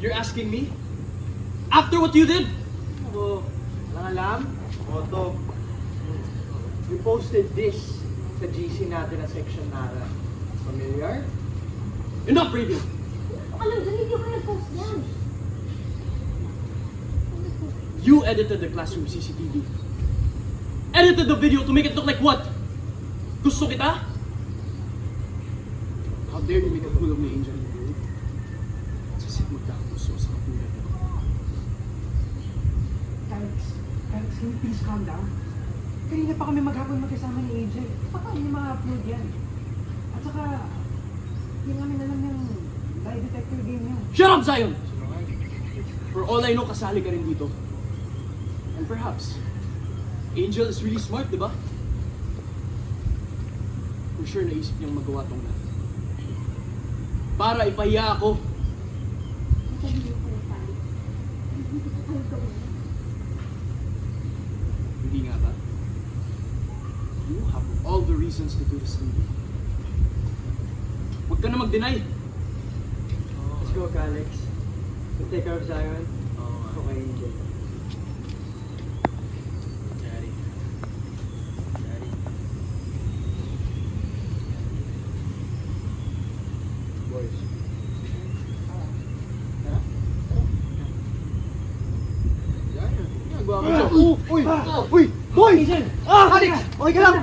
You're asking me? After what you did? So, walang alam? Otto, you posted this sa GC natin na section Nara. Familiar? Enough, Raven! Alam, hindi ko nag-post yan. You edited the classroom CCTV. Edited the video to make it look like what? Gusto kita? How dare you make a fool of me, Angel? Sasip magkakagusto sa katulad mo. Alex, can you please calm down? Kanina pa kami maghapon magkasama ni AJ. Baka hindi ma-upload yan. At saka, hindi namin alam yung lie detector game niya. Shut up, Zion! For all I know, kasali ka rin dito. And perhaps, Angel is really smart, di ba? For sure, naisip niyang magawa tong lahat. Para ipahiya ako. Hindi ko pala tayo. Hindi ko tayo gawin. Hindi nga ba? You have all the reasons to do this to me. Huwag ka na mag-deny. Let's go, Alex. We'll take care of Zion. Okay, Angel. Daddy. Daddy. Boys. Ginagawa mo dyan. Uy! Uy! Boy! AJ! Alex! Okay ka lang!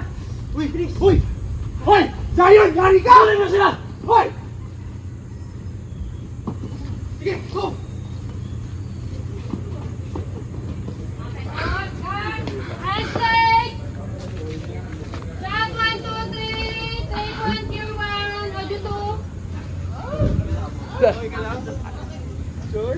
Uy! Uy! Hoy! Zion! Yari ka! Tuloy mo sila! Hoy! Sige, go! Handshake! Shot 1, 2, 3! Take 1, cue 1! Audio 2! Okay ka lang? Sure?